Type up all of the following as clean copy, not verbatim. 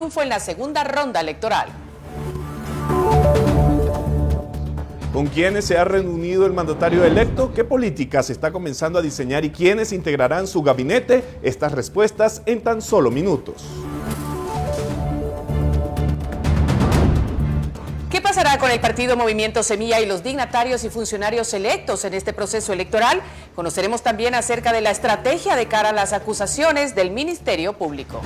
triunfo en la segunda ronda electoral. ¿Con quiénes se ha reunido el mandatario electo? ¿Qué políticas está comenzando a diseñar y quiénes integrarán su gabinete? Estas respuestas en tan solo minutos. ¿Qué pasará con el partido Movimiento Semilla y los dignatarios y funcionarios electos en este proceso electoral? Conoceremos también acerca de la estrategia de cara a las acusaciones del Ministerio Público.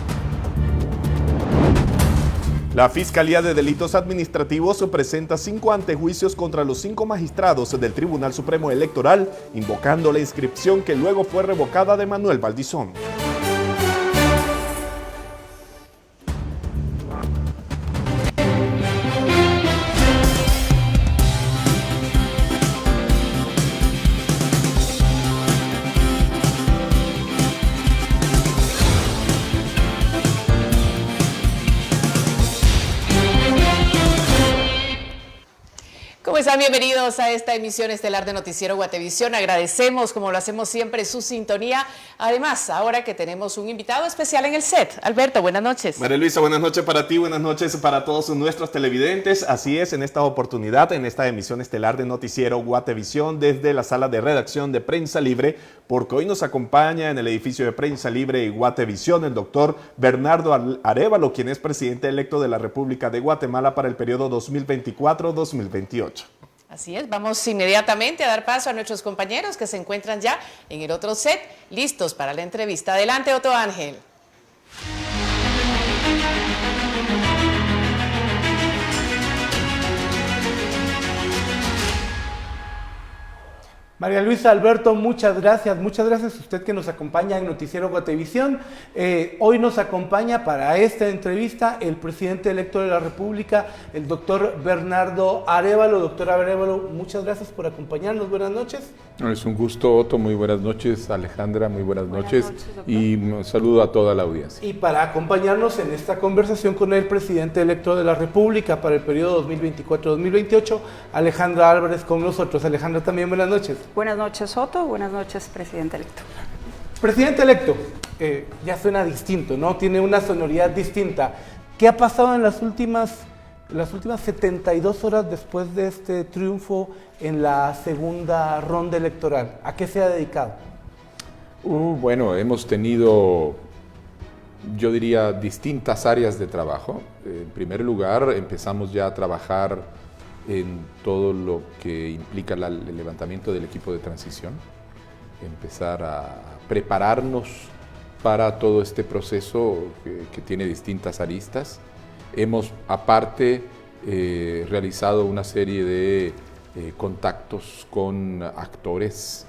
La Fiscalía de Delitos Administrativos presenta 5 antejuicios contra los 5 magistrados del Tribunal Supremo Electoral, invocando la inscripción que luego fue revocada de Manuel Valdizón. ¿Cómo están? Bienvenidos a esta emisión estelar de Noticiero Guatevisión. Agradecemos, como lo hacemos siempre, su sintonía. Además, ahora que tenemos un invitado especial en el set. Alberto, buenas noches. María Luisa, buenas noches para ti, buenas noches para todos nuestros televidentes. Así es, en esta oportunidad, en esta emisión estelar de Noticiero Guatevisión, desde la sala de redacción de Prensa Libre, porque hoy nos acompaña en el edificio de Prensa Libre y Guatevisión el doctor Bernardo Arévalo, quien es presidente electo de la República de Guatemala para el periodo 2024-2028. Así es, vamos inmediatamente a dar paso a nuestros compañeros que se encuentran ya en el otro set, listos para la entrevista. Adelante, Otto Ángel. María Luisa, Alberto, muchas gracias a usted que nos acompaña en Noticiero Guatevisión. Hoy nos acompaña para esta entrevista el presidente electo de la República, el doctor Bernardo Arévalo. Doctor Arévalo, muchas gracias por acompañarnos, buenas noches. Es un gusto, Otto, muy buenas noches. Alejandra, muy buenas noches y un saludo a toda la audiencia. Y para acompañarnos en esta conversación con el presidente electo de la República para el periodo 2024-2028, Alejandra Álvarez con nosotros. Alejandra, también buenas noches. Buenas noches, Otto. Buenas noches, presidente electo. Presidente electo, ya suena distinto, ¿no? Tiene una sonoridad distinta. ¿Qué ha pasado en las últimas 72 horas después de este triunfo en la segunda ronda electoral? ¿A qué se ha dedicado? Bueno, hemos tenido, yo diría, distintas áreas de trabajo. En primer lugar, empezamos ya a trabajar en todo lo que implica el levantamiento del equipo de transición, empezar a prepararnos para todo este proceso que tiene distintas aristas. Hemos, aparte, realizado una serie de contactos con actores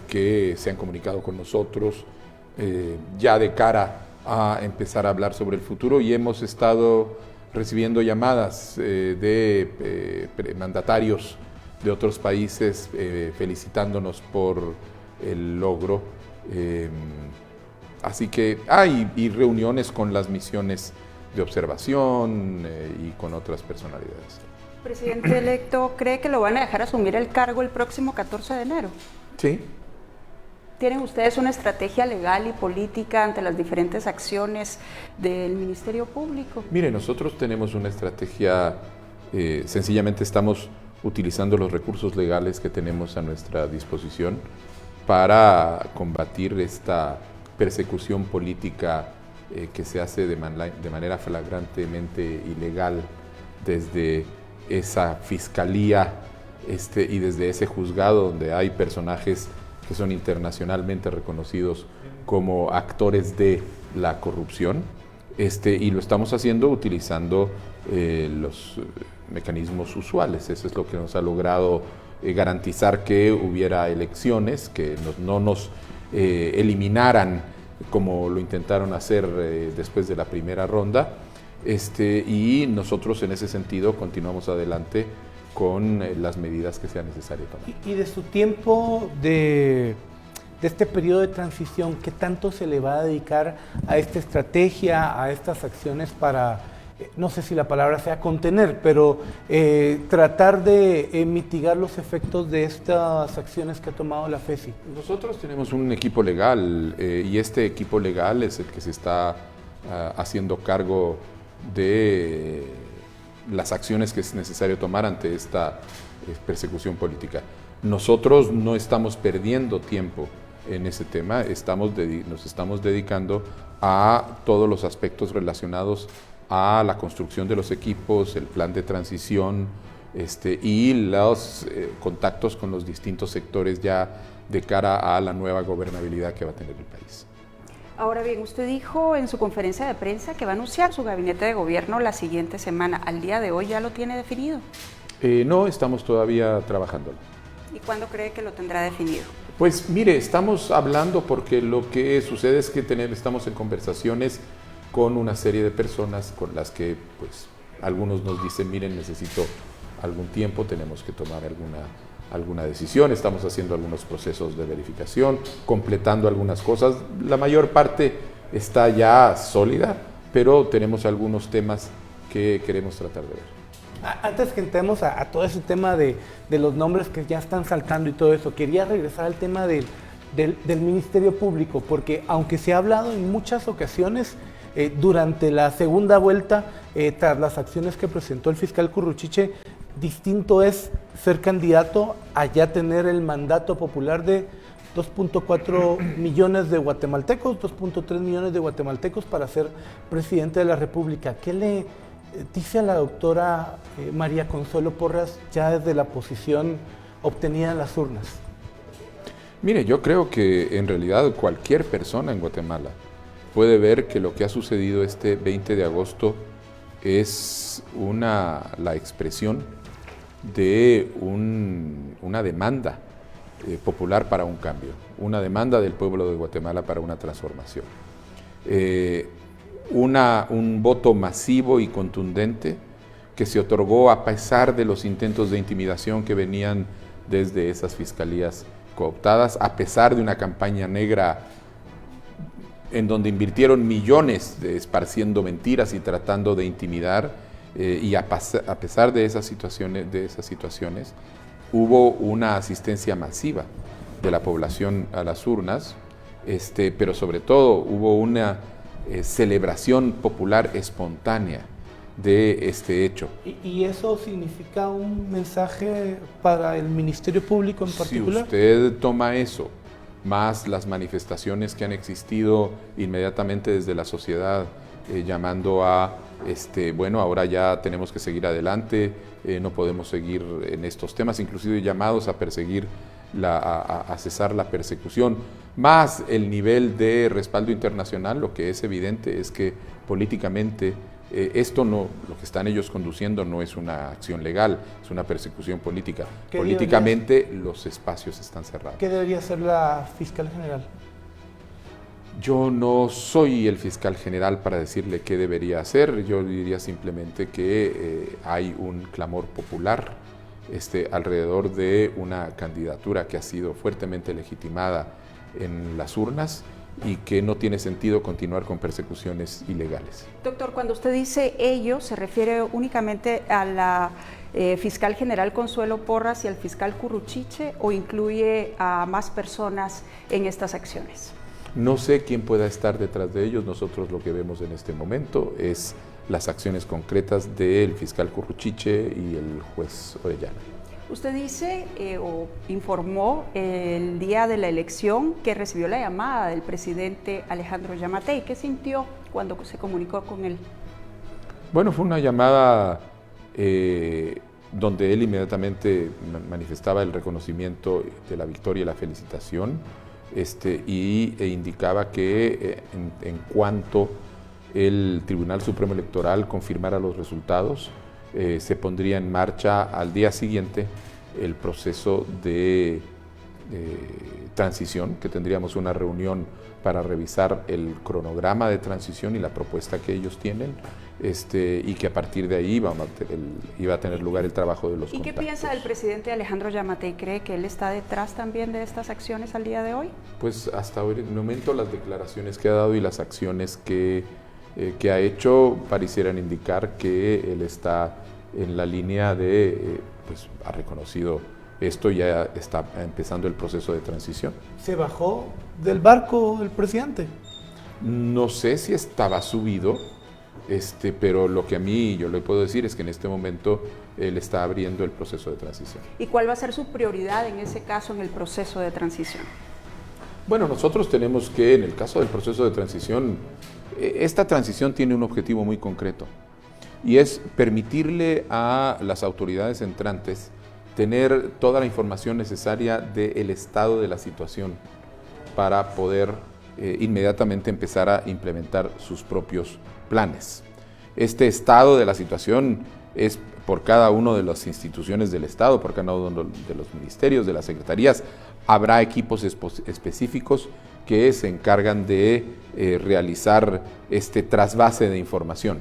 que se han comunicado con nosotros ya de cara a empezar a hablar sobre el futuro, y hemos estado recibiendo llamadas de mandatarios de otros países felicitándonos por el logro. Así que hay reuniones con las misiones de observación y con otras personalidades. Presidente electo, ¿cree que lo van a dejar asumir el cargo el próximo 14 de enero? Sí. ¿Tienen ustedes una estrategia legal y política ante las diferentes acciones del Ministerio Público? Mire, nosotros tenemos una estrategia, sencillamente estamos utilizando los recursos legales que tenemos a nuestra disposición para combatir esta persecución política que se hace de manera flagrantemente ilegal desde esa fiscalía y desde ese juzgado donde hay personajes que son internacionalmente reconocidos como actores de la corrupción, y lo estamos haciendo utilizando los mecanismos usuales. Eso es lo que nos ha logrado garantizar que hubiera elecciones, que no nos eliminaran como lo intentaron hacer después de la primera ronda, y nosotros en ese sentido continuamos adelante con las medidas que sea necesario tomar. Y de su tiempo de este periodo de transición, ¿qué tanto se le va a dedicar a esta estrategia, a estas acciones para, no sé si la palabra sea contener, pero tratar de mitigar los efectos de estas acciones que ha tomado la FESI? Nosotros tenemos un equipo legal y este equipo legal es el que se está haciendo cargo de las acciones que es necesario tomar ante esta persecución política. Nosotros no estamos perdiendo tiempo en ese tema, nos estamos dedicando a todos los aspectos relacionados a la construcción de los equipos, el plan de transición y los contactos con los distintos sectores ya de cara a la nueva gobernabilidad que va a tener el país. Ahora bien, usted dijo en su conferencia de prensa que va a anunciar su gabinete de gobierno la siguiente semana. ¿Al día de hoy ya lo tiene definido? No, estamos todavía trabajándolo. ¿Y cuándo cree que lo tendrá definido? Pues mire, estamos hablando porque lo que sucede es que estamos en conversaciones con una serie de personas con las que pues algunos nos dicen, miren, necesito algún tiempo, tenemos que tomar alguna decisión, estamos haciendo algunos procesos de verificación, completando algunas cosas. La mayor parte está ya sólida, pero tenemos algunos temas que queremos tratar de ver. Antes que entremos a todo ese tema de los nombres que ya están saltando y todo eso, quería regresar al tema del Ministerio Público, porque aunque se ha hablado en muchas ocasiones durante la segunda vuelta, tras las acciones que presentó el fiscal Curruchiche, distinto es ser candidato a ya tener el mandato popular de 2.4 millones de guatemaltecos, 2.3 millones de guatemaltecos para ser presidente de la República. ¿Qué le dice a la doctora María Consuelo Porras ya desde la posición obtenida en las urnas? Mire, yo creo que en realidad cualquier persona en Guatemala puede ver que lo que ha sucedido este 20 de agosto es la expresión de una demanda popular para un cambio, una demanda del pueblo de Guatemala para una transformación. Un voto masivo y contundente que se otorgó a pesar de los intentos de intimidación que venían desde esas fiscalías cooptadas, a pesar de una campaña negra en donde invirtieron millones esparciendo mentiras y tratando de intimidar, y a pesar de esas situaciones, hubo una asistencia masiva de la población a las urnas, pero sobre todo hubo una celebración popular espontánea de este hecho. ¿Y eso significa un mensaje para el Ministerio Público en particular? Si usted toma eso, más las manifestaciones que han existido inmediatamente desde la sociedad, llamando a, bueno, ahora ya tenemos que seguir adelante, no podemos seguir en estos temas, inclusive llamados a perseguir, a cesar la persecución, más el nivel de respaldo internacional, lo que es evidente es que políticamente lo que están ellos conduciendo no es una acción legal, es una persecución política. Políticamente los espacios están cerrados. ¿Qué debería hacer la fiscal general? Yo no soy el fiscal general para decirle qué debería hacer, yo diría simplemente que hay un clamor popular alrededor de una candidatura que ha sido fuertemente legitimada en las urnas y que no tiene sentido continuar con persecuciones ilegales. Doctor, cuando usted dice ellos, ¿se refiere únicamente a la fiscal general Consuelo Porras y al fiscal Curruchiche o incluye a más personas en estas acciones? No sé quién pueda estar detrás de ellos, nosotros lo que vemos en este momento es las acciones concretas del fiscal Curruchiche y el juez Orellana. Usted dice o informó el día de la elección que recibió la llamada del presidente Alejandro Yamatei. ¿Qué sintió cuando se comunicó con él? Bueno, fue una llamada donde él inmediatamente manifestaba el reconocimiento de la victoria y la felicitación e indicaba que en cuanto el Tribunal Supremo Electoral confirmara los resultados, se pondría en marcha al día siguiente el proceso de transición, que tendríamos una reunión para revisar el cronograma de transición y la propuesta que ellos tienen, y que a partir de ahí iba a tener lugar el trabajo de los contactos. ¿Y qué piensa el presidente Alejandro Yamatei? ¿Cree que él está detrás también de estas acciones al día de hoy? Pues hasta hoy, en el momento, las declaraciones que ha dado y las acciones que ha hecho parecieran indicar que él está en la línea de, pues ha reconocido esto y ya está empezando el proceso de transición. ¿Se bajó del barco el presidente? No sé si estaba subido, pero lo que a mí yo le puedo decir es que en este momento él está abriendo el proceso de transición. ¿Y cuál va a ser su prioridad en ese caso en el proceso de transición? Bueno, nosotros tenemos que, en el caso del proceso de transición, esta transición tiene un objetivo muy concreto y es permitirle a las autoridades entrantes tener toda la información necesaria del estado de la situación para poder inmediatamente empezar a implementar sus propios planes. Este estado de la situación es por cada una de las instituciones del Estado, por cada uno de los ministerios, de las secretarías. Habrá equipos específicos que se encargan de realizar este trasvase de información.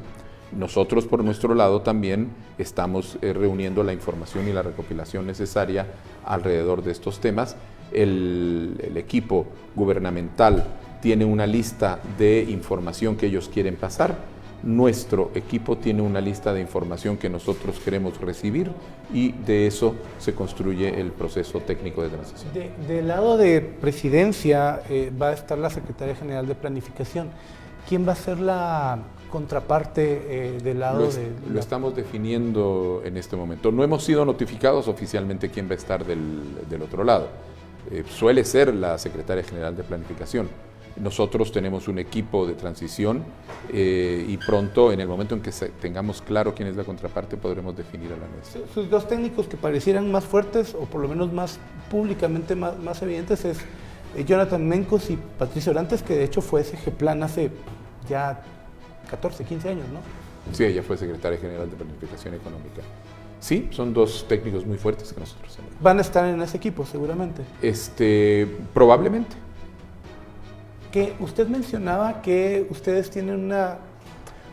Nosotros, por nuestro lado, también estamos reuniendo la información y la recopilación necesaria alrededor de estos temas. El equipo gubernamental tiene una lista de información que ellos quieren pasar. Nuestro equipo tiene una lista de información que nosotros queremos recibir y de eso se construye el proceso técnico de transición. Del lado de presidencia va a estar la Secretaría General de Planificación. ¿Quién va a ser la contraparte del lado Lo estamos definiendo en este momento. No hemos sido notificados oficialmente quién va a estar del otro lado. Suele ser la Secretaria General de Planificación. Nosotros tenemos un equipo de transición y pronto, en el momento en que tengamos claro quién es la contraparte, podremos definir a la nuestra. Sus dos técnicos que parecieran más fuertes, o por lo menos más públicamente más evidentes, es Jonathan Mencos y Patricia Orantes, que de hecho fue SG Plan hace ya 14, 15 años, ¿no? Sí, ella fue Secretaria General de Planificación Económica. Sí, son dos técnicos muy fuertes que nosotros tenemos. ¿Van a estar en ese equipo, seguramente? Probablemente. Que usted mencionaba que ustedes tienen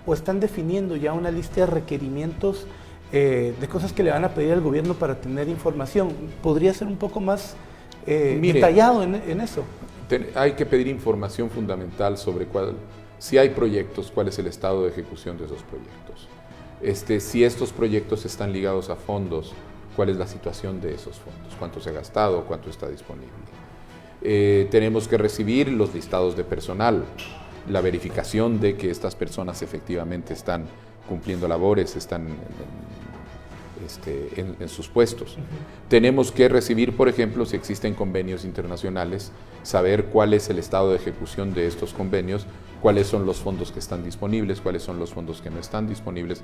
o están definiendo ya una lista de requerimientos de cosas que le van a pedir al gobierno para tener información. ¿Podría ser un poco más detallado en eso? Hay que pedir información fundamental sobre si hay proyectos, cuál es el estado de ejecución de esos proyectos. Si estos proyectos están ligados a fondos, cuál es la situación de esos fondos, cuánto se ha gastado, cuánto está disponible. Tenemos que recibir los listados de personal, la verificación de que estas personas efectivamente están cumpliendo labores, están en sus puestos. Tenemos que recibir, por ejemplo, si existen convenios internacionales, saber cuál es el estado de ejecución de estos convenios, cuáles son los fondos que están disponibles, cuáles son los fondos que no están disponibles.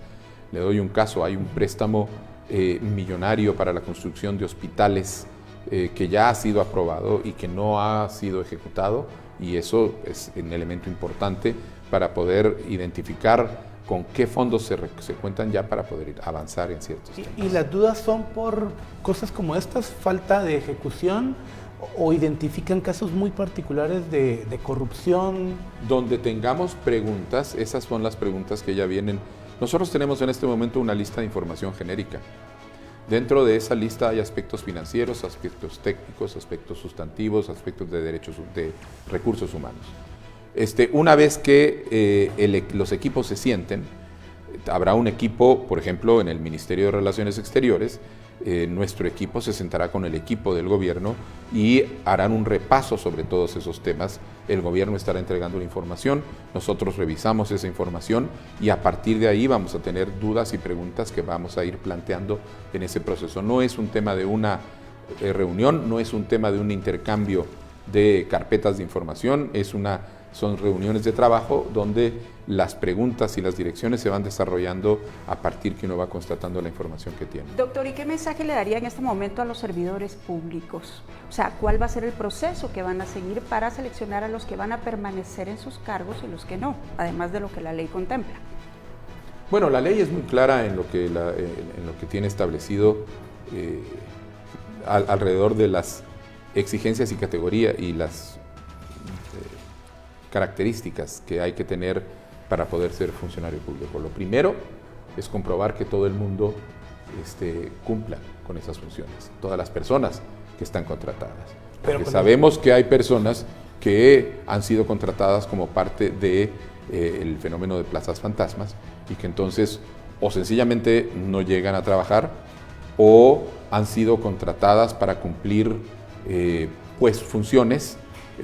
Le doy un caso, hay un préstamo millonario para la construcción de hospitales que ya ha sido aprobado y que no ha sido ejecutado, y eso es un elemento importante para poder identificar con qué fondos se cuentan ya para poder avanzar en ciertos temas. ¿Y las dudas son por cosas como estas, falta de ejecución, o identifican casos muy particulares de corrupción? Donde tengamos preguntas, esas son las preguntas que ya vienen. Nosotros tenemos en este momento una lista de información genérica. Dentro de esa lista hay aspectos financieros, aspectos técnicos, aspectos sustantivos, aspectos de derechos de recursos humanos. Una vez que los equipos se sienten, habrá un equipo, por ejemplo, en el Ministerio de Relaciones Exteriores, nuestro equipo se sentará con el equipo del gobierno y harán un repaso sobre todos esos temas. El gobierno estará entregando la información, nosotros revisamos esa información y a partir de ahí vamos a tener dudas y preguntas que vamos a ir planteando en ese proceso. No es un tema de una reunión, no es un tema de un intercambio de carpetas de información, son reuniones de trabajo donde las preguntas y las direcciones se van desarrollando a partir que uno va constatando la información que tiene. Doctor, ¿y qué mensaje le daría en este momento a los servidores públicos? O sea, ¿cuál va a ser el proceso que van a seguir para seleccionar a los que van a permanecer en sus cargos y los que no, además de lo que la ley contempla? Bueno, la ley es muy clara en lo que tiene establecido alrededor de las exigencias y categorías y las características que hay que tener para poder ser funcionario público. Lo primero es comprobar que todo el mundo cumpla con esas funciones, todas las personas que están contratadas. Porque sabemos que hay personas que han sido contratadas como parte del fenómeno de plazas fantasmas y que entonces o sencillamente no llegan a trabajar o han sido contratadas para cumplir funciones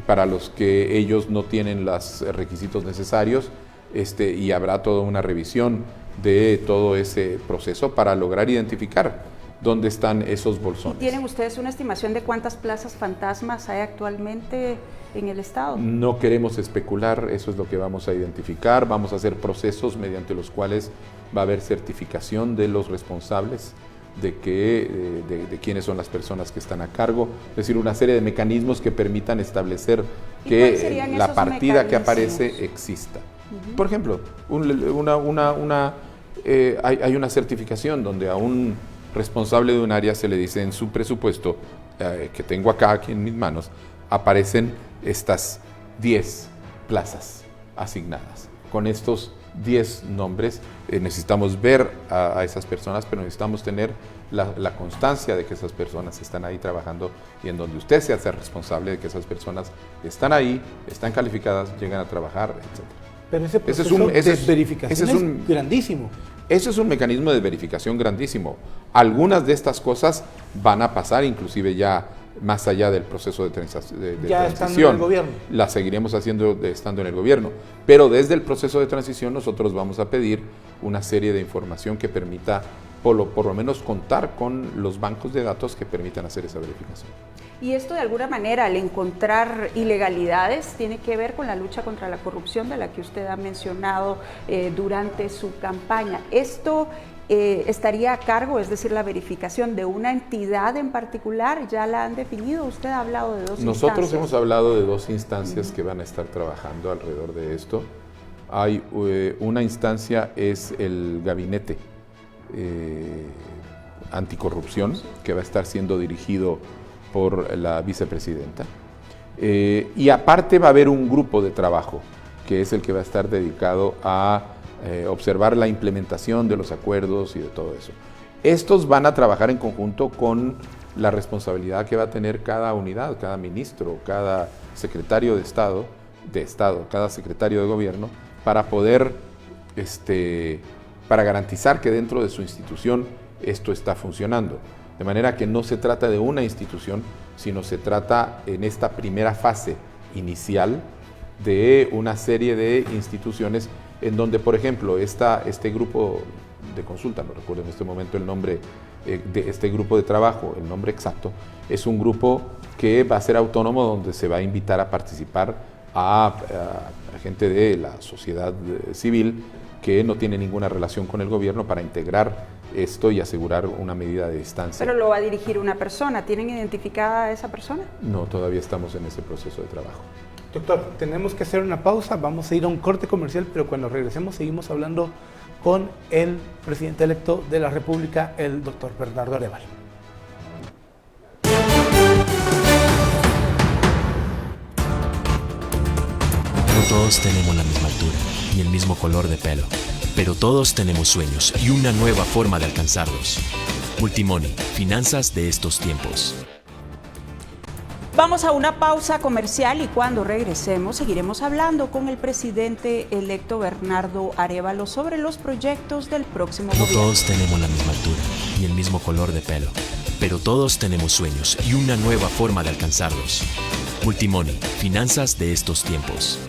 para los que ellos no tienen los requisitos necesarios, y habrá toda una revisión de todo ese proceso para lograr identificar dónde están esos bolsones. ¿Tienen ustedes una estimación de cuántas plazas fantasmas hay actualmente en el Estado? No queremos especular, eso es lo que vamos a identificar. Vamos a hacer procesos mediante los cuales va a haber certificación de los responsables, de quiénes son las personas que están a cargo, es decir, una serie de mecanismos que permitan establecer que la partida que aparece exista. Por ejemplo, hay una certificación donde a un responsable de un área se le dice en su presupuesto, que tengo acá aquí en mis manos, aparecen estas 10 plazas asignadas. Con estos 10 nombres necesitamos ver a esas personas, pero necesitamos tener la constancia de que esas personas están ahí trabajando y en donde usted se hace responsable de que esas personas están ahí, están calificadas, llegan a trabajar, etc. Pero ese proceso de verificación es grandísimo. Eso es un mecanismo de verificación grandísimo. Algunas de estas cosas van a pasar inclusive ya más allá del proceso de ya transición. Estando en el gobierno. La seguiremos haciendo estando en el gobierno. Pero desde el proceso de transición nosotros vamos a pedir una serie de información que permita por lo menos contar con los bancos de datos que permitan hacer esa verificación. Y esto de alguna manera, al encontrar ilegalidades, tiene que ver con la lucha contra la corrupción de la que usted ha mencionado durante su campaña. ¿Esto estaría a cargo, es decir, la verificación de una entidad en particular? ¿Ya la han definido? Usted ha hablado de dos instancias. Nosotros hemos hablado de 2 instancias que van a estar trabajando alrededor de esto. Hay una instancia, es el gabinete anticorrupción, que va a estar siendo dirigido por la vicepresidenta. Y aparte va a haber un grupo de trabajo, que es el que va a estar dedicado a observar la implementación de los acuerdos y de todo eso. Estos van a trabajar en conjunto con la responsabilidad que va a tener cada unidad, cada ministro, cada secretario de Estado, cada secretario de gobierno, para poder, para garantizar que dentro de su institución esto está funcionando. De manera que no se trata de una institución, sino se trata en esta primera fase inicial de una serie de instituciones en donde, por ejemplo, este grupo de consulta, no recuerdo en este momento el nombre de este grupo de trabajo, el nombre exacto, es un grupo que va a ser autónomo, donde se va a invitar a participar a gente de la sociedad civil que no tiene ninguna relación con el gobierno, para integrar esto y asegurar una medida de distancia. ¿Pero lo va a dirigir una persona? ¿Tienen identificada a esa persona? No, todavía estamos en ese proceso de trabajo. Doctor, tenemos que hacer una pausa, vamos a ir a un corte comercial, pero cuando regresemos seguimos hablando con el presidente electo de la República, el doctor Bernardo Arévalo. No todos tenemos la misma altura, ni el mismo color de pelo, pero todos tenemos sueños y una nueva forma de alcanzarlos. Multimoney, finanzas de estos tiempos. Vamos a una pausa comercial y cuando regresemos seguiremos hablando con el presidente electo Bernardo Arévalo sobre los proyectos del próximo gobierno. No todos tenemos la misma altura, ni el mismo color de pelo, pero todos tenemos sueños y una nueva forma de alcanzarlos. Multimoney, finanzas de estos tiempos.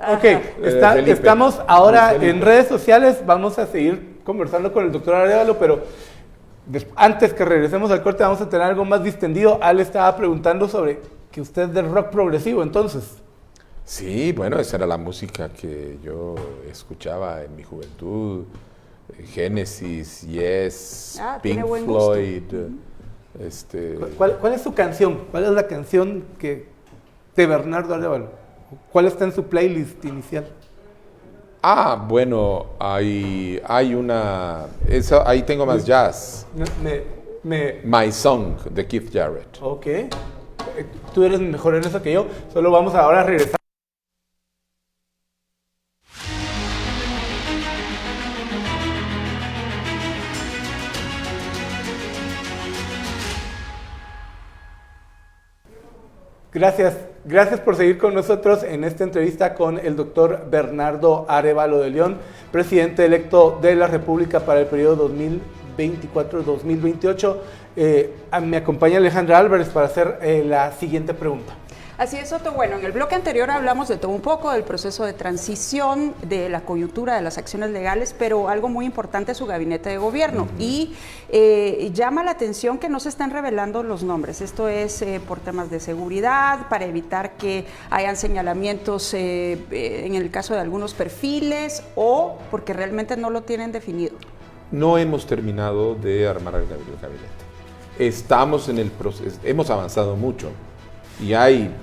Ok, Felipe. estamos ahora Felipe. en redes sociales, vamos a seguir conversando con el doctor Arévalo, pero antes que regresemos al corte vamos a tener algo más distendido. Ale estaba preguntando sobre que usted es del rock progresivo, entonces. Sí, bueno, esa era la música que yo escuchaba en mi juventud. Genesis, Yes, tiene Pink buen gusto. Floyd. ¿Cuál es su canción? ¿Cuál es la canción de Bernardo Arévalo? ¿Cuál está en su playlist inicial? Bueno, hay una... ahí tengo más jazz. My Song, de Keith Jarrett. Ok. Tú eres mejor en eso que yo. Solo vamos ahora a regresar. Gracias por seguir con nosotros en esta entrevista con el doctor Bernardo Arévalo de León, presidente electo de la República para el periodo 2024-2028. Me acompaña Alejandra Álvarez para hacer la siguiente pregunta. Así es, Otto. Bueno, en el bloque anterior hablamos de todo un poco, del proceso de transición, de la coyuntura de las acciones legales, pero algo muy importante es su gabinete de gobierno. Y llama la atención que no se están revelando los nombres. Esto es por temas de seguridad, para evitar que hayan señalamientos en el caso de algunos perfiles, o porque realmente no lo tienen definido. No hemos terminado de armar el gabinete. Estamos en el proceso, hemos avanzado mucho y hay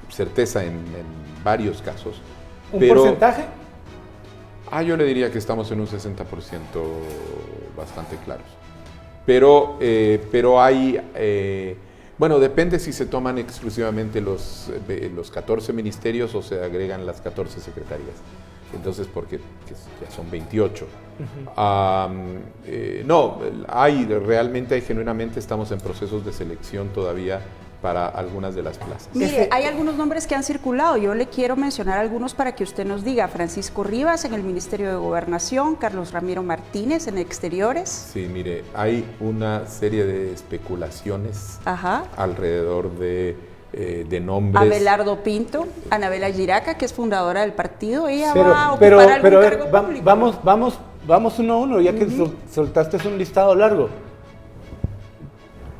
certeza en varios casos. ¿Un porcentaje? Yo le diría que estamos en un 60% bastante claros. Pero hay, bueno, depende si se toman exclusivamente los 14 ministerios o se agregan las 14 secretarías. Entonces, porque ya son 28. No, realmente genuinamente estamos en procesos de selección todavía para algunas de las plazas. Mire, hay algunos nombres que han circulado. Yo le quiero mencionar algunos para que usted nos diga. Francisco Rivas en el Ministerio de Gobernación, Carlos Ramiro Martínez en Exteriores. Sí, mire, hay una serie de especulaciones alrededor de nombres. Abelardo Pinto, Anabela Giraca, que es fundadora del partido, ella va a ocupar algún cargo público. Vamos uno a uno, ya que soltaste un listado largo.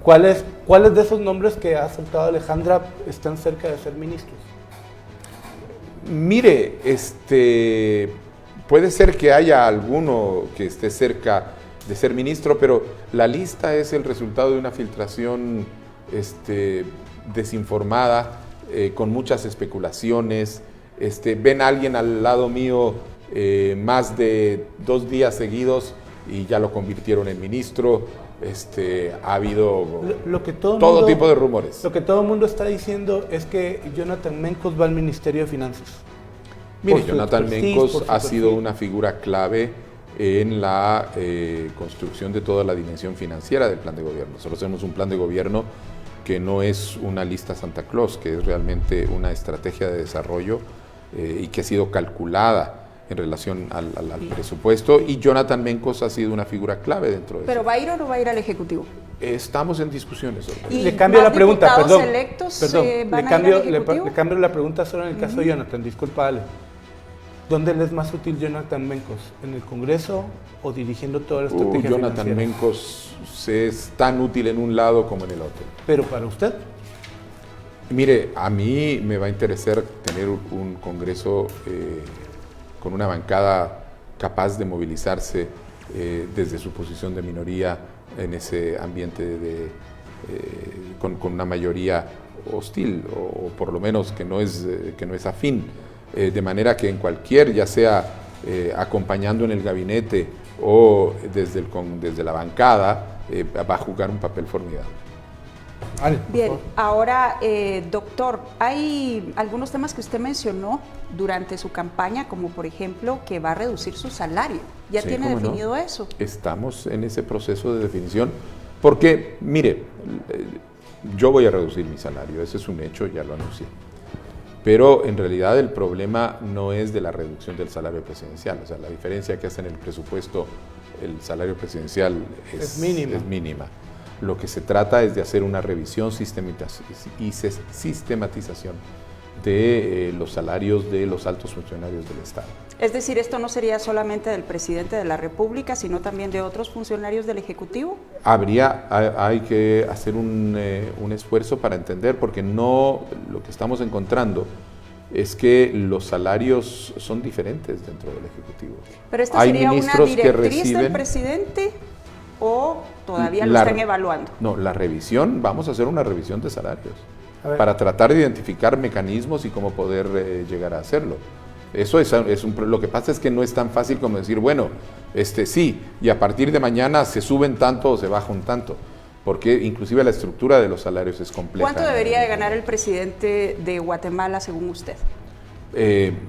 ¿Cuáles de esos nombres que ha soltado Alejandra están cerca de ser ministros? Mire, puede ser que haya alguno que esté cerca de ser ministro, pero la lista es el resultado de una filtración desinformada, con muchas especulaciones. Ven a alguien al lado mío más de 2 días seguidos y ya lo convirtieron en ministro. Ha habido todo tipo de rumores. Lo que todo el mundo está diciendo es que Jonathan Mencos va al Ministerio de Finanzas. Mire, Jonathan Mencos ha sido una figura clave en la construcción de toda la dimensión financiera del plan de gobierno. Nosotros tenemos un plan de gobierno que no es una lista Santa Claus, que es realmente una estrategia de desarrollo y que ha sido calculada en relación al presupuesto, y Jonathan Mencos ha sido una figura clave dentro de eso. ¿Pero va a ir o no va a ir al Ejecutivo? Estamos en discusiones. Le cambio la pregunta, perdón. Electos, le cambio la pregunta solo en el caso de Jonathan, disculpa Ale. ¿Dónde le es más útil Jonathan Mencos? ¿En el Congreso o dirigiendo toda la estrategia Jonathan financiera? Mencos es tan útil en un lado como en el otro. ¿Pero para usted? Mire, a mí me va a interesar tener un Congreso con una bancada capaz de movilizarse desde su posición de minoría en ese ambiente con una mayoría hostil, o por lo menos que no es afín, de manera que en cualquier, ya sea acompañando en el gabinete o desde la bancada, va a jugar un papel formidable. Vale, bien, ahora, doctor, hay algunos temas que usted mencionó durante su campaña, como por ejemplo que va a reducir su salario. ¿Ya tiene definido eso? Estamos en ese proceso de definición, porque, mire, yo voy a reducir mi salario, ese es un hecho, ya lo anuncié. Pero en realidad el problema no es de la reducción del salario presidencial, o sea, la diferencia que hace en el presupuesto el salario presidencial es mínima. Lo que se trata es de hacer una revisión y sistematización de los salarios de los altos funcionarios del Estado. Es decir, esto no sería solamente del presidente de la República, sino también de otros funcionarios del Ejecutivo. Hay que hacer un esfuerzo para entender, porque no, lo que estamos encontrando es que los salarios son diferentes dentro del Ejecutivo. ¿Pero esta sería una directriz del presidente o todavía lo están evaluando? No, la revisión, vamos a hacer una revisión de salarios para tratar de identificar mecanismos y cómo poder llegar a hacerlo. Eso lo que pasa es que no es tan fácil como decir, bueno, sí, y a partir de mañana se suben tanto o se baja un tanto, porque inclusive la estructura de los salarios es compleja. ¿Cuánto debería de ganar el presidente de Guatemala según usted?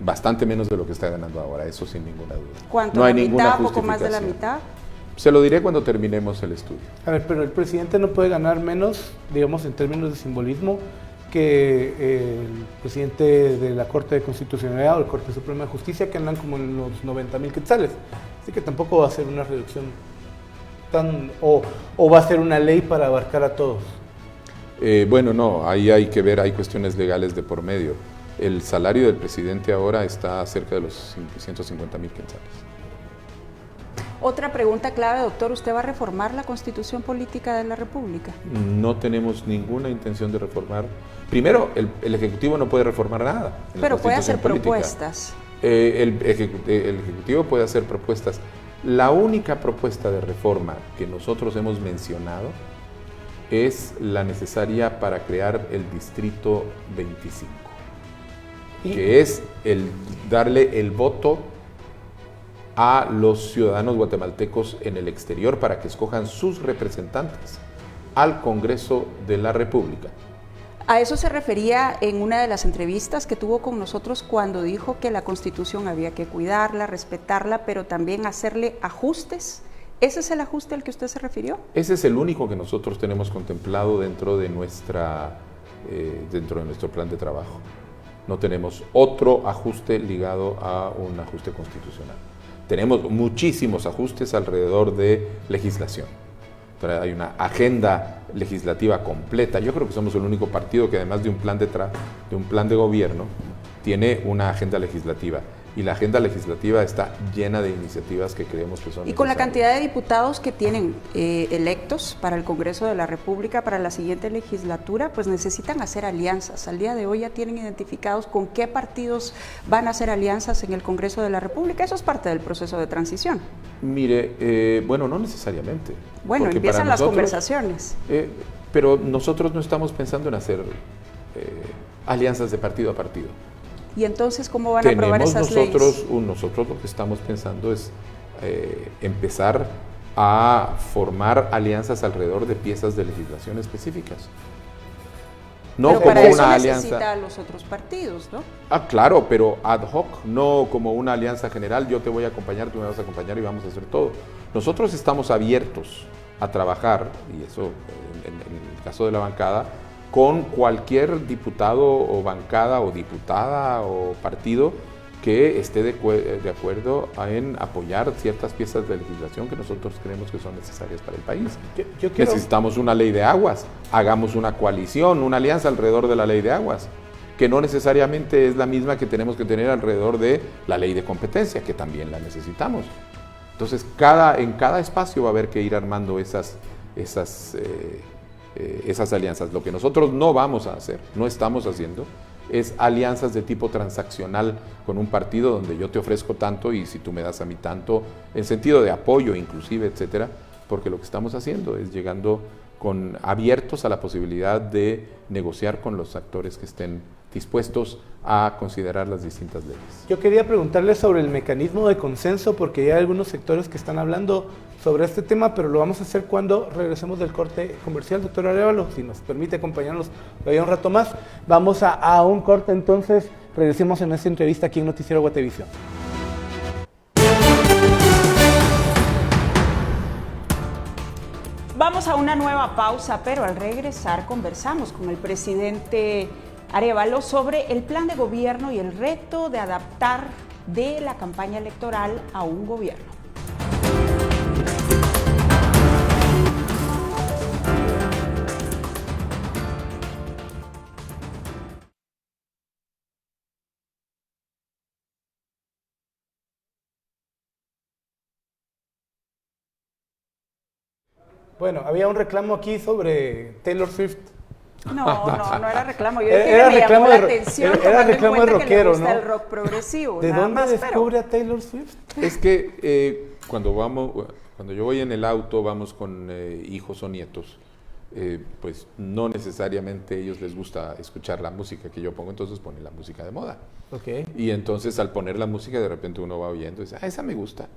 Bastante menos de lo que está ganando ahora, eso sin ninguna duda. ¿Cuánto? No hay ¿La ninguna mitad? ¿Poco más de la mitad? Se lo diré cuando terminemos el estudio. A ver, pero el presidente no puede ganar menos, digamos, en términos de simbolismo, que el presidente de la Corte de Constitucionalidad o la Corte Suprema de Justicia, que andan como en los 90,000 quetzales. Así que tampoco va a ser una reducción o va a ser una ley para abarcar a todos. Bueno, no, ahí hay que ver, hay cuestiones legales de por medio. El salario del presidente ahora está cerca de los 150,000 quetzales. Otra pregunta clave, doctor, ¿usted va a reformar la Constitución Política de la República? No tenemos ninguna intención de reformar. Primero, el Ejecutivo no puede reformar nada. Pero puede hacer propuestas. El Ejecutivo puede hacer propuestas. La única propuesta de reforma que nosotros hemos mencionado es la necesaria para crear el Distrito 25, que es darle el voto a los ciudadanos guatemaltecos en el exterior para que escojan sus representantes al Congreso de la República. A eso se refería en una de las entrevistas que tuvo con nosotros cuando dijo que la Constitución había que cuidarla, respetarla, pero también hacerle ajustes. ¿Ese es el ajuste al que usted se refirió? Ese es el único que nosotros tenemos contemplado dentro de nuestro plan de trabajo. No tenemos otro ajuste ligado a un ajuste constitucional. Tenemos muchísimos ajustes alrededor de legislación. Hay una agenda legislativa completa. Yo creo que somos el único partido que además de un plan de gobierno tiene una agenda legislativa. Y la agenda legislativa está llena de iniciativas que creemos que son necesarias. Y con la cantidad de diputados que tienen electos para el Congreso de la República para la siguiente legislatura, pues necesitan hacer alianzas. Al día de hoy ya tienen identificados con qué partidos van a hacer alianzas en el Congreso de la República. Eso es parte del proceso de transición. Mire, bueno, no necesariamente. Bueno, empiezan las conversaciones. Pero nosotros no estamos pensando en hacer alianzas de partido a partido. ¿Y entonces cómo van a aprobar esas leyes? Nosotros lo que estamos pensando es empezar a formar alianzas alrededor de piezas de legislación específicas. No pero como para eso una necesita alianza a los otros partidos, ¿no? Claro, pero ad hoc, no como una alianza general, yo te voy a acompañar, tú me vas a acompañar y vamos a hacer todo. Nosotros estamos abiertos a trabajar, y eso en el caso de la bancada, con cualquier diputado o bancada o diputada o partido que esté de acuerdo en apoyar ciertas piezas de legislación que nosotros creemos que son necesarias para el país. Necesitamos una ley de aguas, hagamos una coalición, una alianza alrededor de la ley de aguas, que no necesariamente es la misma que tenemos que tener alrededor de la ley de competencia, que también la necesitamos. Entonces, en cada espacio va a haber que ir armando esas alianzas. Lo que nosotros no vamos a hacer, no estamos haciendo, es alianzas de tipo transaccional con un partido donde yo te ofrezco tanto y si tú me das a mí tanto, en sentido de apoyo inclusive, etcétera, porque lo que estamos haciendo es llegando abiertos a la posibilidad de negociar con los actores que estén dispuestos a considerar las distintas leyes. Yo quería preguntarle sobre el mecanismo de consenso, porque ya hay algunos sectores que están hablando sobre este tema, pero lo vamos a hacer cuando regresemos del corte comercial. Doctor Arévalo, si nos permite acompañarnos todavía un rato más. Vamos a un corte, entonces regresemos en esta entrevista aquí en Noticiero Guatevisión. Vamos a una nueva pausa, pero al regresar conversamos con el presidente Arévalo sobre el plan de gobierno y el reto de adaptar de la campaña electoral a un gobierno. Bueno, había un reclamo aquí sobre Taylor Swift. No era reclamo. Yo dije Era que me reclamo llamó la de- atención, era tomando reclamo en de cuenta que le rockero, gusta ¿no? el rock progresivo. ¿De nada dónde más, descubre a Taylor Swift? Es que cuando yo voy en el auto, vamos con hijos o nietos, pues no necesariamente a ellos les gusta escuchar la música que yo pongo, entonces ponen la música de moda. Ok. Y entonces al poner la música de repente uno va oyendo y dice, esa me gusta,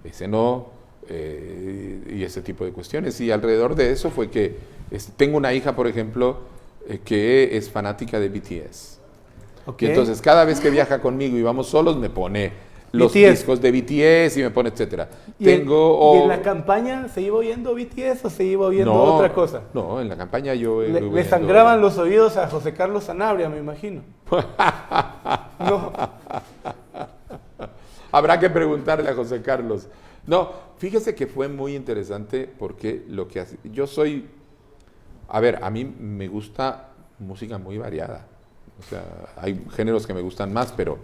ese no, y ese tipo de cuestiones. Y alrededor de eso fue que tengo una hija, por ejemplo, que es fanática de BTS. Ok. Y entonces cada vez que viaja conmigo y vamos solos me pone los BTS. discos de BTS y me pone etcétera. ¿Y en la campaña se iba oyendo BTS o se iba oyendo otra cosa? No, en la campaña yo Le sangraban los oídos a José Carlos Sanabria, me imagino. No. Habrá que preguntarle a José Carlos. No, fíjese que fue muy interesante porque lo que hace, yo soy, a ver, a mí me gusta música muy variada. O sea, hay géneros que me gustan más, pero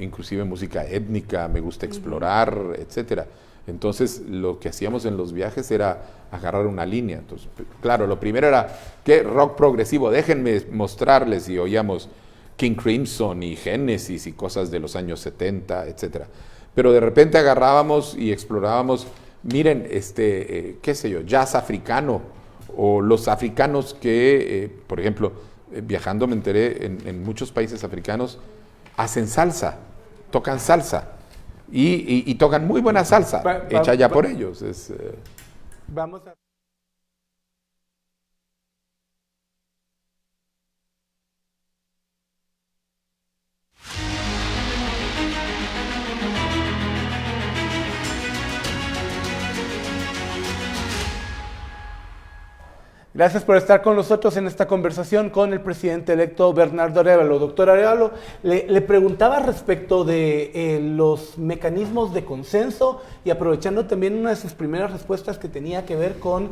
inclusive música étnica, me gusta explorar, etcétera. Entonces, lo que hacíamos en los viajes era agarrar una línea. Entonces, claro, lo primero era, ¿qué? Rock progresivo, déjenme mostrarles, y oíamos King Crimson y Genesis y cosas de los años 70, etcétera. Pero de repente agarrábamos y explorábamos, miren, qué sé yo, jazz africano, o los africanos que, por ejemplo, viajando me enteré, en muchos países africanos hacen salsa, tocan salsa, y tocan muy buena salsa, hecha ya por ellos. Vamos a... Gracias por estar con nosotros en esta conversación con el presidente electo Bernardo Arévalo. Doctor Arévalo, le preguntaba respecto de los mecanismos de consenso y aprovechando también una de sus primeras respuestas que tenía que ver con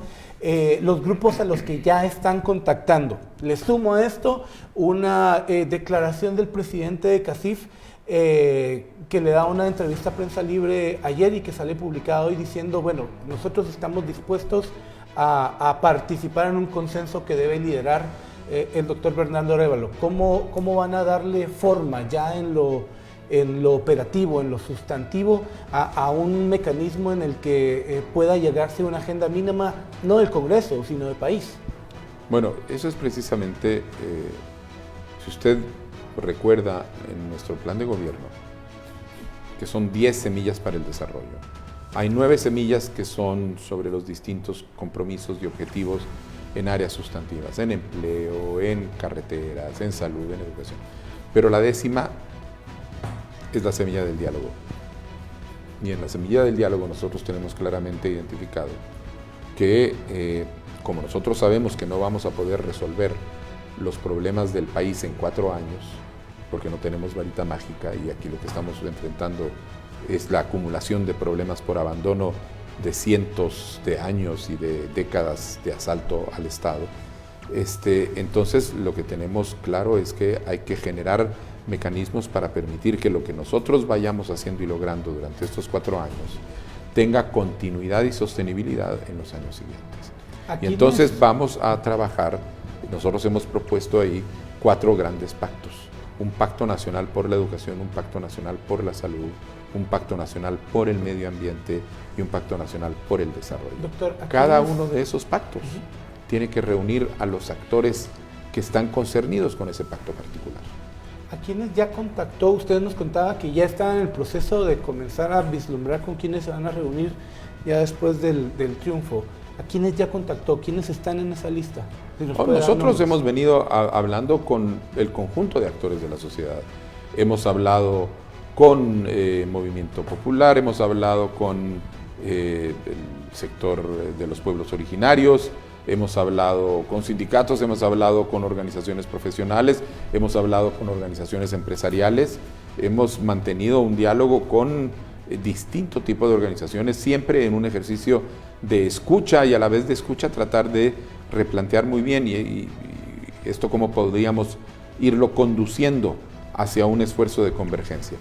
los grupos a los que ya están contactando. Le sumo a esto una declaración del presidente de CACIF que le da una entrevista a Prensa Libre ayer y que sale publicado y diciendo, bueno, nosotros estamos dispuestos a participar en un consenso que debe liderar el doctor Bernardo Arévalo. ¿Cómo van a darle forma ya en lo operativo, en lo sustantivo, a un mecanismo en el que pueda llegarse a una agenda mínima, no del Congreso, sino del país? Bueno, eso es precisamente, si usted recuerda en nuestro plan de gobierno, que son 10 semillas para el desarrollo. Hay 9 semillas que son sobre los distintos compromisos y objetivos en áreas sustantivas, en empleo, en carreteras, en salud, en educación. Pero la 10ª es la semilla del diálogo. Y en la semilla del diálogo nosotros tenemos claramente identificado que, como nosotros sabemos que no vamos a poder resolver los problemas del país en 4 años, porque no tenemos varita mágica y aquí lo que estamos enfrentando es la acumulación de problemas por abandono de cientos de años y de décadas de asalto al Estado. Entonces, lo que tenemos claro es que hay que generar mecanismos para permitir que lo que nosotros vayamos haciendo y logrando durante estos 4 años tenga continuidad y sostenibilidad en los años siguientes. Y entonces vamos a trabajar, nosotros hemos propuesto ahí 4 grandes pactos. Un pacto nacional por la educación, un pacto nacional por la salud, un pacto nacional por el medio ambiente y un pacto nacional por el desarrollo. Doctor, cada uno de esos pactos tiene que reunir a los actores que están concernidos con ese pacto particular. ¿A quiénes ya contactó? Usted nos contaba que ya está en el proceso de comenzar a vislumbrar con quiénes se van a reunir ya después del triunfo. ¿A quiénes ya contactó? ¿Quiénes están en esa lista? Nosotros hemos venido hablando con el conjunto de actores de la sociedad. Hemos hablado con Movimiento Popular, hemos hablado con el sector de los pueblos originarios, hemos hablado con sindicatos, hemos hablado con organizaciones profesionales, hemos hablado con organizaciones empresariales, hemos mantenido un diálogo con distinto tipo de organizaciones, siempre en un ejercicio de escucha y a la vez de escucha tratar de replantear muy bien y esto cómo podríamos irlo conduciendo hacia un esfuerzo de convergencia.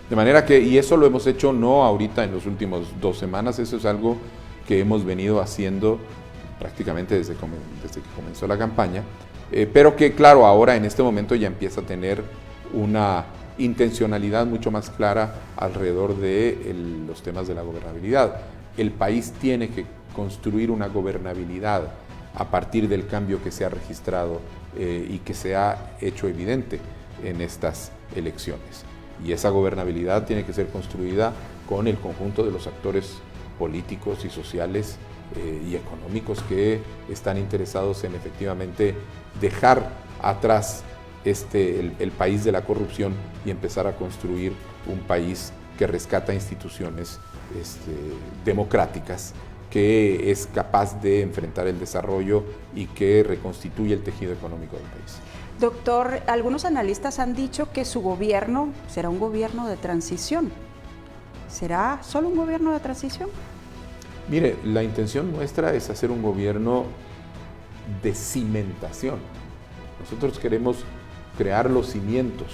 De manera que, y eso lo hemos hecho no ahorita en los últimos 2 semanas, eso es algo que hemos venido haciendo prácticamente desde que comenzó la campaña, pero que claro, ahora en este momento ya empieza a tener una intencionalidad mucho más clara alrededor de los temas de la gobernabilidad. El país tiene que construir una gobernabilidad a partir del cambio que se ha registrado y que se ha hecho evidente en estas elecciones. Y esa gobernabilidad tiene que ser construida con el conjunto de los actores políticos y sociales y económicos que están interesados en efectivamente dejar atrás el país de la corrupción y empezar a construir un país que rescata instituciones democráticas, que es capaz de enfrentar el desarrollo y que reconstituye el tejido económico del país. Doctor, algunos analistas han dicho que su gobierno será un gobierno de transición. ¿Será solo un gobierno de transición? Mire, la intención nuestra es hacer un gobierno de cimentación. Nosotros queremos crear los cimientos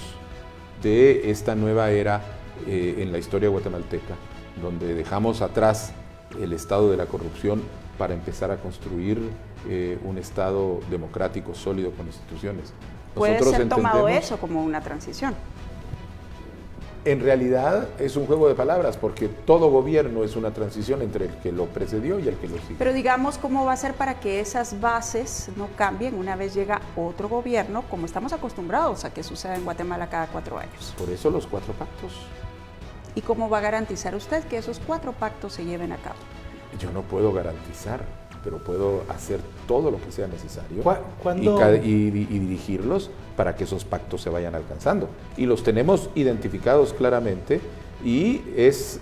de esta nueva era en la historia guatemalteca, donde dejamos atrás el estado de la corrupción para empezar a construir un estado democrático sólido con instituciones. ¿Puede ser tomado eso como una transición? En realidad es un juego de palabras, porque todo gobierno es una transición entre el que lo precedió y el que lo sigue. Pero digamos, ¿cómo va a ser para que esas bases no cambien una vez llega otro gobierno, como estamos acostumbrados a que suceda en Guatemala cada 4 años? Por eso los 4 pactos. ¿Y cómo va a garantizar usted que esos 4 pactos se lleven a cabo? Yo no puedo garantizar, pero puedo hacer todo lo que sea necesario y dirigirlos para que esos pactos se vayan alcanzando. Y los tenemos identificados claramente y es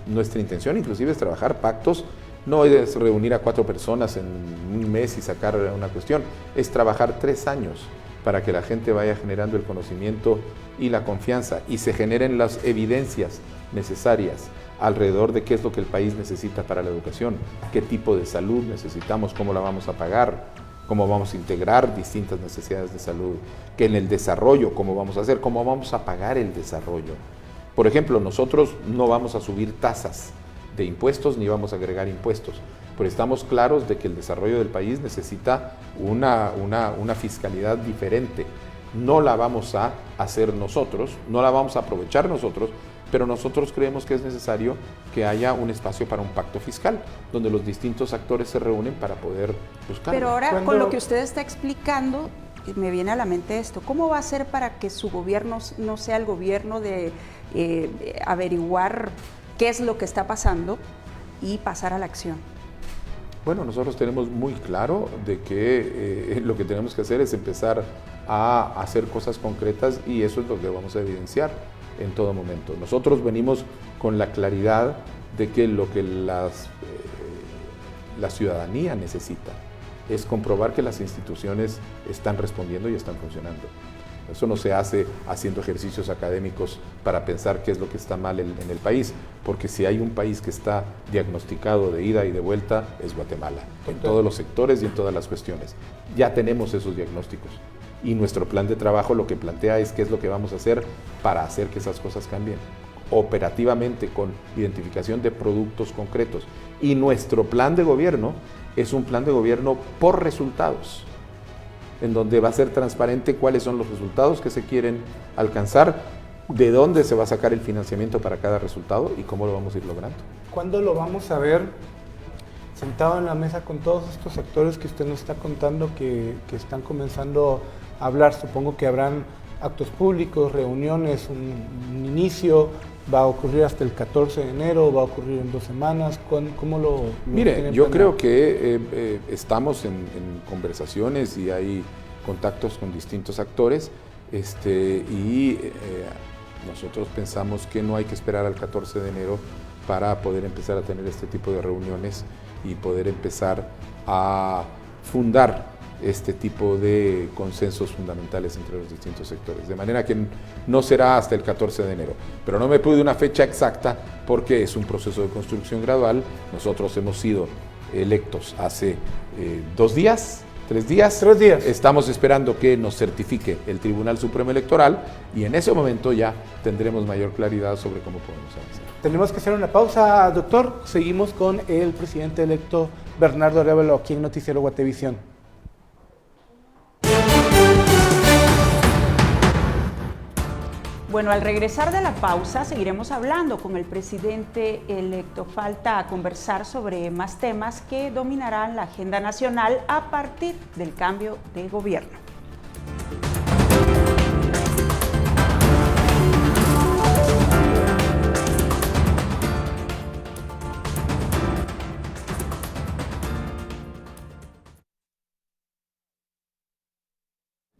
nuestra intención inclusive es trabajar pactos, no es reunir a 4 personas en un mes y sacar una cuestión, es trabajar 3 años para que la gente vaya generando el conocimiento y la confianza y se generen las evidencias necesarias alrededor de qué es lo que el país necesita para la educación, qué tipo de salud necesitamos, cómo la vamos a pagar, cómo vamos a integrar distintas necesidades de salud, que en el desarrollo, cómo vamos a hacer, cómo vamos a pagar el desarrollo. Por ejemplo, nosotros no vamos a subir tasas de impuestos ni vamos a agregar impuestos, pero estamos claros de que el desarrollo del país necesita una fiscalidad diferente. No la vamos a hacer nosotros, no la vamos a aprovechar nosotros, pero nosotros creemos que es necesario que haya un espacio para un pacto fiscal, donde los distintos actores se reúnen para poder buscarlo. Pero ahora, con lo que usted está explicando, me viene a la mente esto. ¿Cómo va a ser para que su gobierno no sea el gobierno de averiguar qué es lo que está pasando y pasar a la acción? Bueno, nosotros tenemos muy claro de que lo que tenemos que hacer es empezar a hacer cosas concretas y eso es lo que vamos a evidenciar en todo momento. Nosotros venimos con la claridad de que lo que la ciudadanía necesita es comprobar que las instituciones están respondiendo y están funcionando. Eso no se hace haciendo ejercicios académicos para pensar qué es lo que está mal en el país, porque si hay un país que está diagnosticado de ida y de vuelta, es Guatemala, en todos los sectores y en todas las cuestiones. Ya tenemos esos diagnósticos y nuestro plan de trabajo lo que plantea es qué es lo que vamos a hacer para hacer que esas cosas cambien, operativamente, con identificación de productos concretos. Y nuestro plan de gobierno es un plan de gobierno por resultados, en donde va a ser transparente cuáles son los resultados que se quieren alcanzar, de dónde se va a sacar el financiamiento para cada resultado y cómo lo vamos a ir logrando. ¿Cuándo lo vamos a ver sentado en la mesa con todos estos actores que usted nos está contando que están comenzando a hablar? Supongo que habrán actos públicos, reuniones, un inicio. ¿Va a ocurrir hasta el 14 de enero? ¿Va a ocurrir en 2 semanas? ¿Cómo lo Mire, yo creo que estamos en conversaciones y hay contactos con distintos actores nosotros pensamos que no hay que esperar al 14 de enero para poder empezar a tener este tipo de reuniones y poder empezar a fundar este tipo de consensos fundamentales entre los distintos sectores, de manera que no será hasta el 14 de enero, pero no me pude una fecha exacta porque es un proceso de construcción gradual. Nosotros hemos sido electos hace 2 días, 3 días. 3 días. Estamos esperando que nos certifique el Tribunal Supremo Electoral y en ese momento ya tendremos mayor claridad sobre cómo podemos avanzar. Tenemos que hacer una pausa, doctor. Seguimos con el presidente electo Bernardo Arévalo aquí en Noticiero Guatevisión. Bueno, al regresar de la pausa seguiremos hablando con el presidente electo. Falta conversar sobre más temas que dominarán la agenda nacional a partir del cambio de gobierno.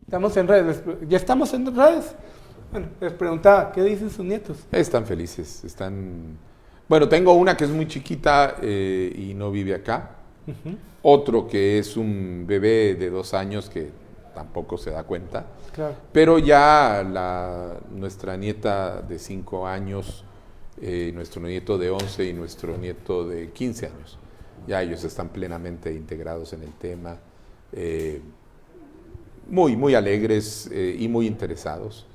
Estamos en redes. ¿Ya estamos en redes? Bueno, les preguntaba, ¿qué dicen sus nietos? Están felices, están... Bueno, tengo una que es muy chiquita y no vive acá. Otro que es un bebé de 2 años que tampoco se da cuenta. Claro. Pero ya nuestra nieta de 5 años, nuestro nieto de 11 y nuestro nieto de 15 años, ya ellos están plenamente integrados en el tema, muy alegres y muy interesados.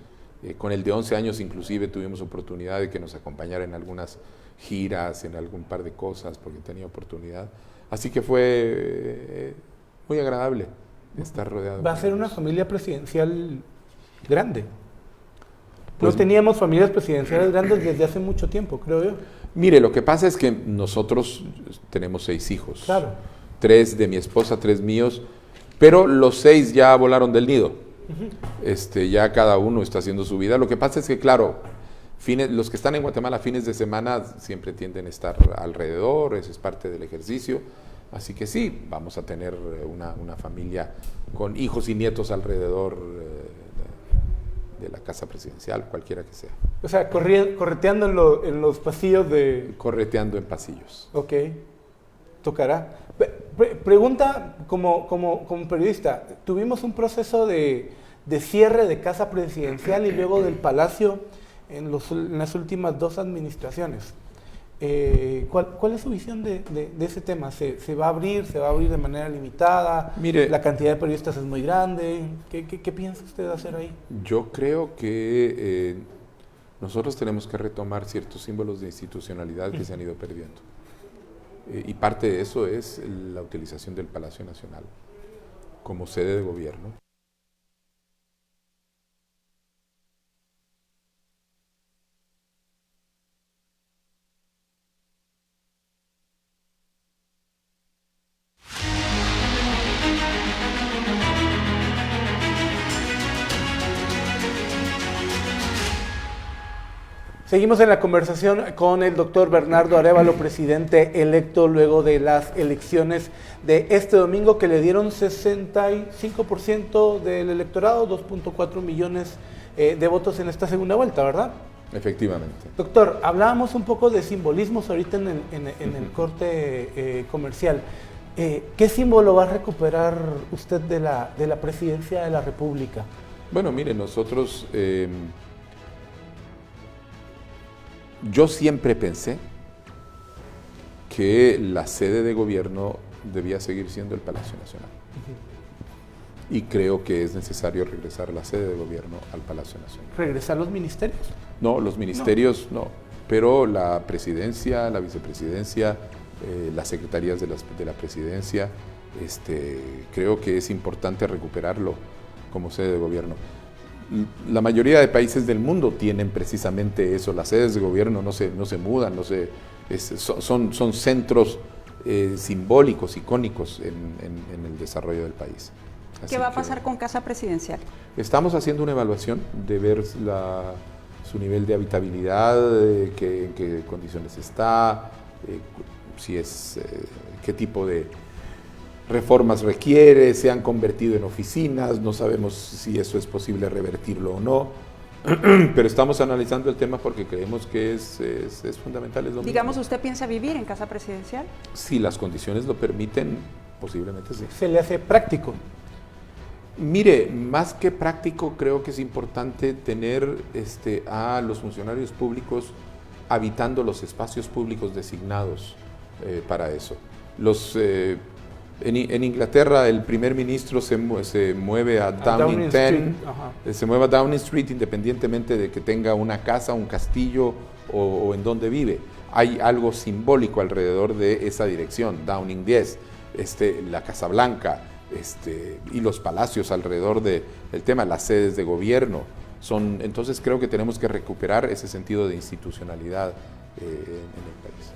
Con el de 11 años inclusive tuvimos oportunidad de que nos acompañara en algunas giras, en algún par de cosas, porque tenía oportunidad. Así que fue muy agradable estar rodeado. Va a ser una familia presidencial grande. Pues, no teníamos familias presidenciales grandes desde hace mucho tiempo, creo yo. Mire, lo que pasa es que nosotros tenemos 6 hijos. Claro. 3 de mi esposa, 3 míos, pero los 6 ya volaron del nido. Ya cada uno está haciendo su vida. Lo que pasa es que, claro, los que están en Guatemala fines de semana siempre tienden a estar alrededor, eso es parte del ejercicio. Así que sí, vamos a tener una familia con hijos y nietos alrededor de la casa presidencial, cualquiera que sea. O sea, correteando en los pasillos de... Correteando en pasillos. Ok, tocará. Pregunta como periodista, tuvimos un proceso de cierre de casa presidencial y luego del palacio en las últimas 2 administraciones. ¿Cuál es su visión de ese tema? ¿Se va a abrir? ¿Se va a abrir de manera limitada? Mire, ¿la cantidad de periodistas es muy grande? ¿Qué piensa usted hacer ahí? Yo creo que nosotros tenemos que retomar ciertos símbolos de institucionalidad que se han ido perdiendo. Y parte de eso es la utilización del Palacio Nacional como sede de gobierno. Seguimos en la conversación con el doctor Bernardo Arévalo, presidente electo luego de las elecciones de este domingo que le dieron 65% del electorado, 2.4 millones de votos en esta segunda vuelta, ¿verdad? Efectivamente. Doctor, hablábamos un poco de simbolismos ahorita en el corte comercial. ¿Qué símbolo va a recuperar usted de la presidencia de la República? Bueno, mire, nosotros... yo siempre pensé que la sede de gobierno debía seguir siendo el Palacio Nacional. Y creo que es necesario regresar la sede de gobierno al Palacio Nacional. ¿Regresar los ministerios? No, los ministerios no, pero la presidencia, la vicepresidencia, las secretarías de la presidencia, creo que es importante recuperarlo como sede de gobierno. La mayoría de países del mundo tienen precisamente eso, las sedes de gobierno no se mudan, son centros simbólicos, icónicos en el desarrollo del país. ¿Qué va a pasar con Casa Presidencial? Estamos haciendo una evaluación de ver su nivel de habitabilidad, en qué condiciones está, qué tipo de reformas requiere, se han convertido en oficinas, no sabemos si eso es posible revertirlo o no, pero estamos analizando el tema porque creemos que es fundamental. Digamos, ¿usted piensa vivir en Casa Presidencial? Si las condiciones lo permiten, posiblemente sí. ¿Se le hace práctico? Mire, más que práctico, creo que es importante tener a los funcionarios públicos habitando los espacios públicos designados para eso. En Inglaterra el primer ministro se mueve a Downing 10, se mueve a Downing Street independientemente de que tenga una casa, un castillo o en donde vive. Hay algo simbólico alrededor de esa dirección, Downing 10, la Casa Blanca y los palacios alrededor del tema, las sedes de gobierno. Entonces creo que tenemos que recuperar ese sentido de institucionalidad en el país.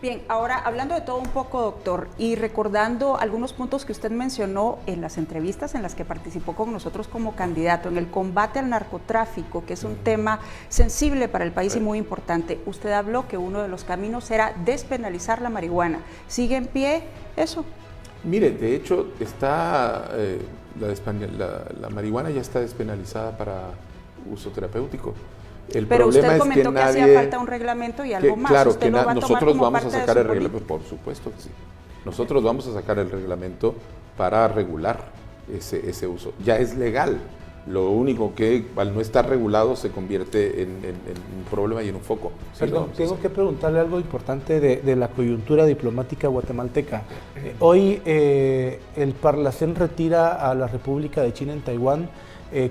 Bien, ahora hablando de todo un poco, doctor, y recordando algunos puntos que usted mencionó en las entrevistas en las que participó con nosotros como candidato, en el combate al narcotráfico, que es un tema sensible para el país y muy importante, usted habló que uno de los caminos era despenalizar la marihuana. ¿Sigue en pie eso? Mire, de hecho, la marihuana ya está despenalizada para uso terapéutico. Pero usted comentó que hacía falta un reglamento y algo más. Claro, ¿Usted lo va a nosotros tomar vamos a sacar el reglamento, por supuesto que sí. Nosotros vamos a sacar el reglamento para regular ese uso. Ya es legal. Lo único que al no estar regulado se convierte en un problema y en un foco. Perdón, tengo que preguntarle algo importante de la coyuntura diplomática guatemalteca. Hoy el Parlacén retira a la República de China en Taiwán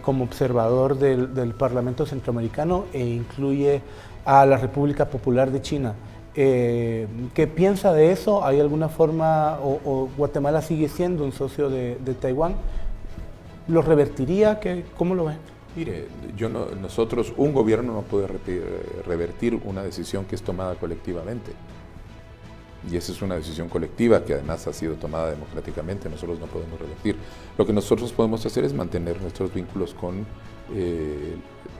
como observador del Parlamento Centroamericano e incluye a la República Popular de China. ¿Qué piensa de eso? ¿Hay alguna forma, o Guatemala sigue siendo un socio de Taiwán? ¿Lo revertiría? ¿Cómo lo ven? Mire, nosotros, un gobierno no puede revertir una decisión que es tomada colectivamente. Y esa es una decisión colectiva que además ha sido tomada democráticamente, nosotros no podemos revertir. Lo que nosotros podemos hacer es mantener nuestros vínculos con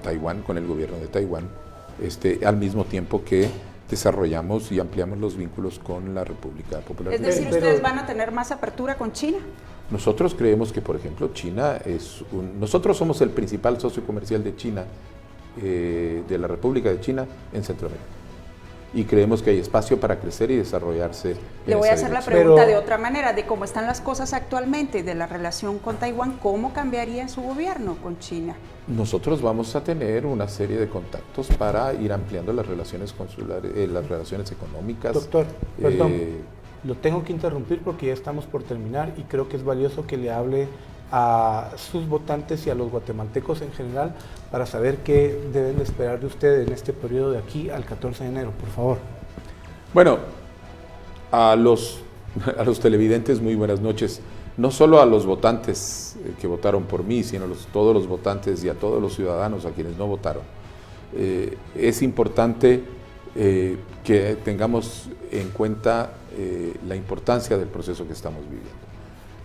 Taiwán, con el gobierno de Taiwán, al mismo tiempo que desarrollamos y ampliamos los vínculos con la República Popular de China. Es decir, ¿ustedes van a tener más apertura con China? Nosotros creemos que, por ejemplo, China nosotros somos el principal socio comercial de China, de la República de China en Centroamérica. Y creemos que hay espacio para crecer y desarrollarse. Le voy a hacer la pregunta de otra manera, de cómo están las cosas actualmente, de la relación con Taiwán, ¿cómo cambiaría su gobierno con China? Nosotros vamos a tener una serie de contactos para ir ampliando las relaciones consulares, las relaciones económicas. Doctor, perdón, lo tengo que interrumpir porque ya estamos por terminar y creo que es valioso que le hable a sus votantes y a los guatemaltecos en general para saber qué deben de esperar de usted en este periodo de aquí al 14 de enero, por favor. Bueno, a los televidentes, muy buenas noches. No solo a los votantes que votaron por mí, sino a todos los votantes y a todos los ciudadanos a quienes no votaron. Es importante que tengamos en cuenta la importancia del proceso que estamos viviendo.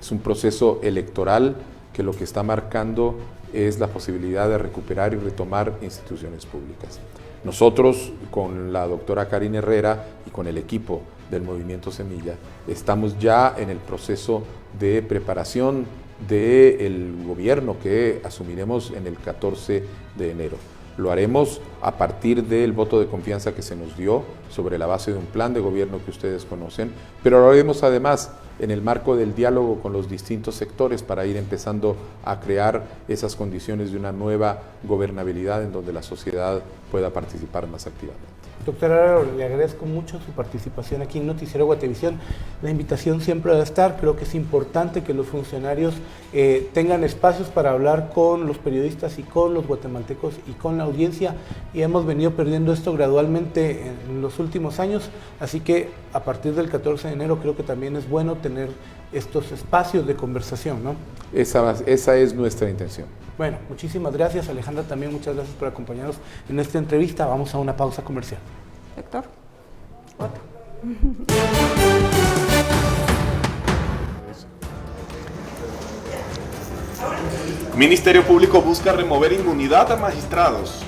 Es un proceso electoral que lo que está marcando es la posibilidad de recuperar y retomar instituciones públicas. Nosotros, con la doctora Karine Herrera y con el equipo del Movimiento Semilla, estamos ya en el proceso de preparación del gobierno que asumiremos en el 14 de enero. Lo haremos a partir del voto de confianza que se nos dio sobre la base de un plan de gobierno que ustedes conocen, pero lo haremos además en el marco del diálogo con los distintos sectores para ir empezando a crear esas condiciones de una nueva gobernabilidad en donde la sociedad pueda participar más activamente. Doctor Araro, le agradezco mucho su participación aquí en Noticiero Guatevisión. La invitación siempre va a estar. Creo que es importante que los funcionarios tengan espacios para hablar con los periodistas y con los guatemaltecos y con la audiencia, y hemos venido perdiendo esto gradualmente en los últimos años, así que a partir del 14 de enero creo que también es bueno tener estos espacios de conversación, ¿no? Esa es nuestra intención. Bueno, muchísimas gracias, Alejandra, también muchas gracias por acompañarnos en esta entrevista. Vamos a una pausa comercial. Doctor, otro. Ministerio Público busca remover inmunidad a magistrados.